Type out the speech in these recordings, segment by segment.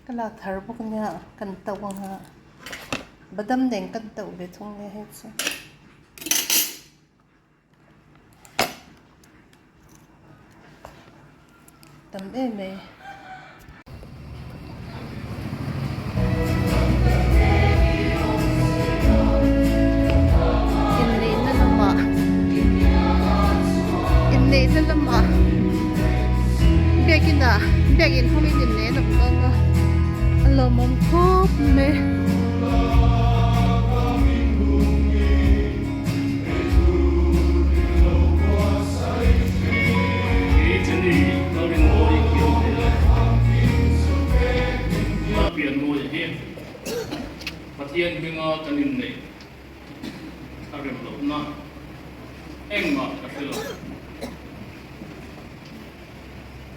Kala thar bok nya kan taw nga badam deng kan taw be thong le he chu tam e me Inneihna lama begin home in ne nam nga alomom khop me Patien binga kanin ne karem lo na engma kafelo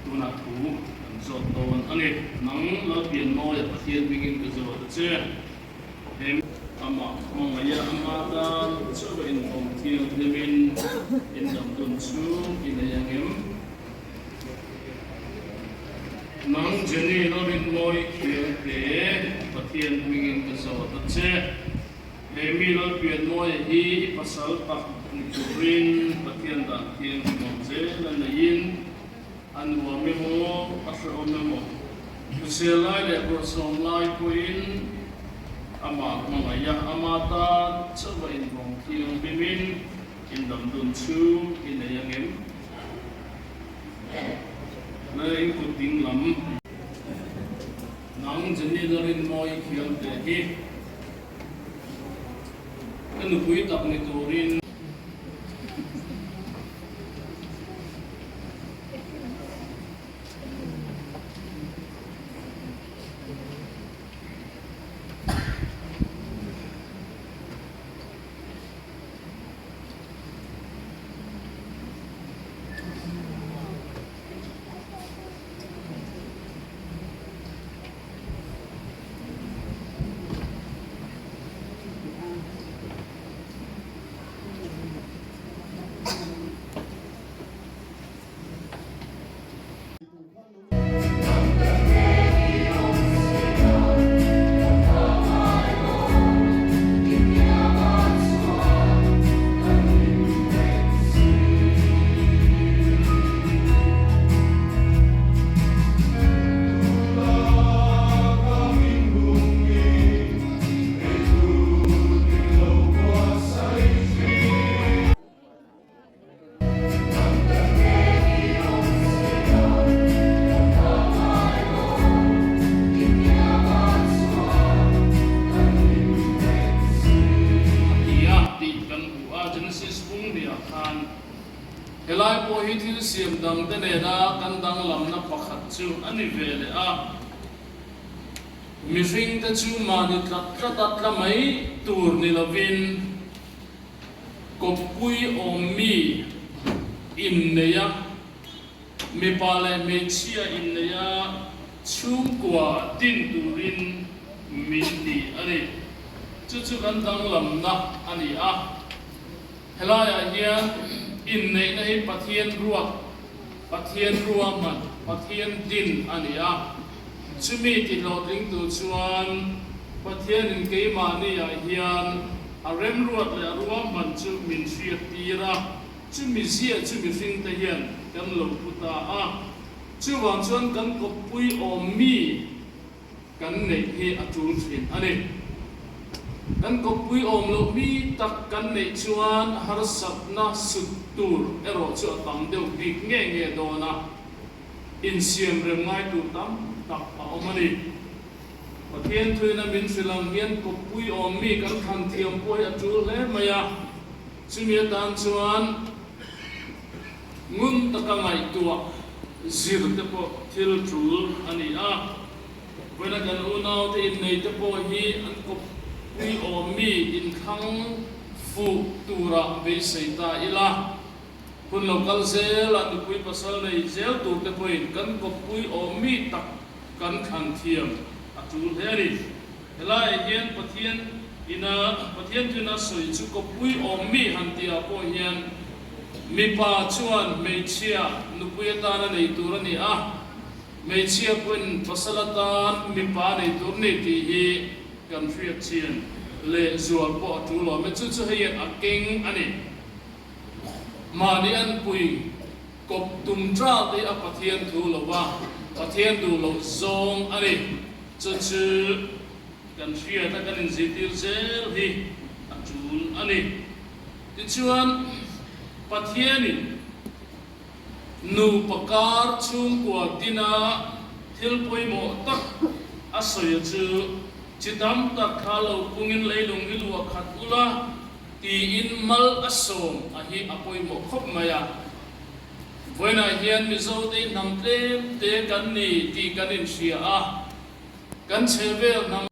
tuna thu zot ton ani nang lo pian mo ya patien bingin ka zot che hem ama mongaya ama ta so in om tiel devin in dam tun chu in yangem nang jeni lo bin moi kiel te patien bingin ka zot che hemi lo pian mo hi pasal tak turin patien da tien mo je lan yin anwa memo pasal memo kuselai le person lai kuin ama mangaya amata chawa in bong thiang bimin in dam dun chu in yangem nei kuting lam nang jeni lorin moi khiam te hi kanu pui tak ni turin helai po hi thil siam dang te ne da kan dang lam na pakhat chu ani vele a mi ring te chu ma ni tlat la mai tur ni lovin kopui om mi in ne ya mi pale me chia in ne ya chung kwa tin turin min ni ani chu kan dang lam na ani a helai a hian Inneihna hi pathian ruwa man pathian din ania chumi ti lo ring tu chuan pathian in ke ma ni ya hian arem ruat le ruwa man chu min hriat tira chumi sia chumi ring te hian kan lo puta a chuwang chuan kan kopui om mi kan nei hi atul thin ani kan kopui om lo mi tak kan nei chuan har sapna sutur ero chu tam deu dik nge do na in siam rem ngai tu tam tak a omani pathian thuina min filam hian kopui om mi kan khan thiam poi atul le maya chumi tan chuan ngun takangai tua zir te po thil thul ani a wena kan unau te in nei te po hi an kop ui om mi in khang fu tura be seita ila kun local zel an pui pasal nei zel tur te point kan ko pui om mi tak kan khan thiam atul heri helai hian pathian tuna soi chu ko pui om mi han tia po hian mi pa chuan me chia nu pui ta na nei tur ani a ไม่เชื่อเป็นภาษาตานมีปาในตัวนี้ที่กันเรียกเชียนเละจวบปอดตัวหล่อไม่ช่วยให้ยันอักเก่งอันนี้มาในอันปุยกบตุ่มจ้าที่อัปเทียนตัวหล่อว่าปเทียนตัวหล่อซองอันนี้ช่วยกันเรียกถ้ากันจิตติเซลที่อัจจุลอันนี้ที่ชวนปเทียนนี่นูปการชุมกว่าดินาทิลปอยโมตักอาศัยจูจิตามตักข้าเราปุงินเลยลงอิลวขัดอุลาตีอินมัลอาสมอาฮีอปอยโมคบมายาวันนั้นเฮียนมิโซเตนำเต็มเตกันนี่ตีกันอินเชียอากันเชเวลนำ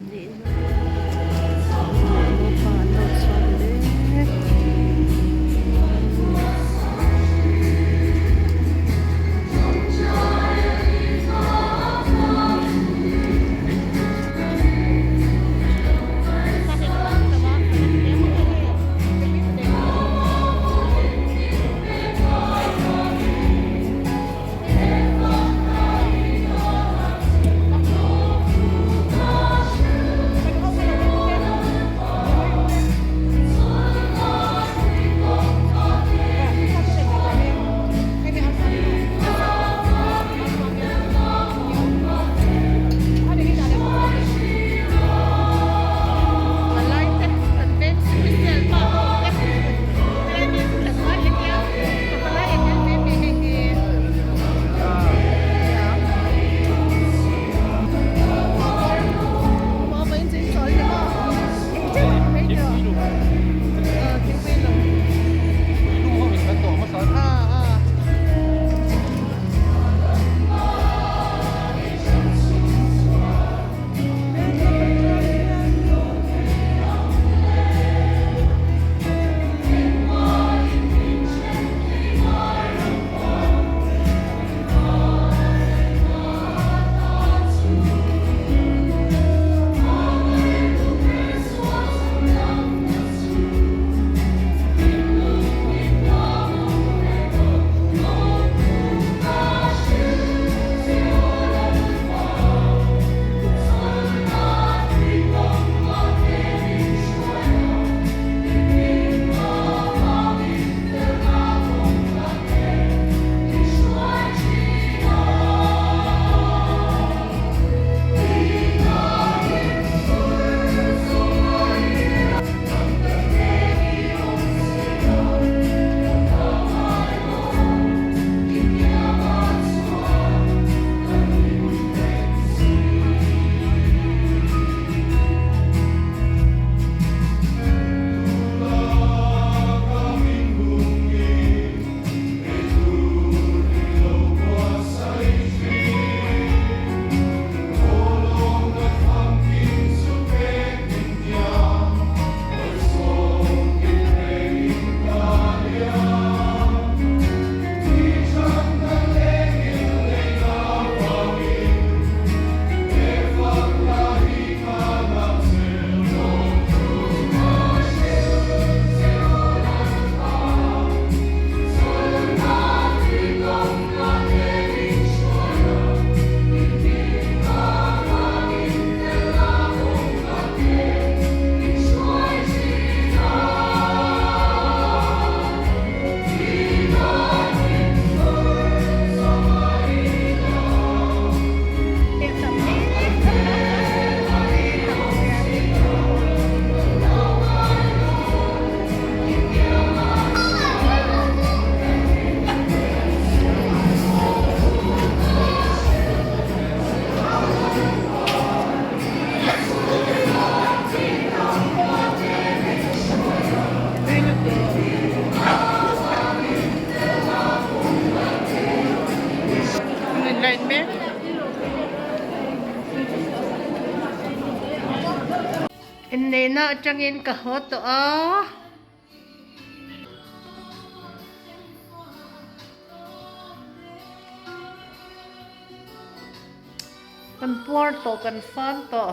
Inneihna changin ka hot to a kan por to kan fan to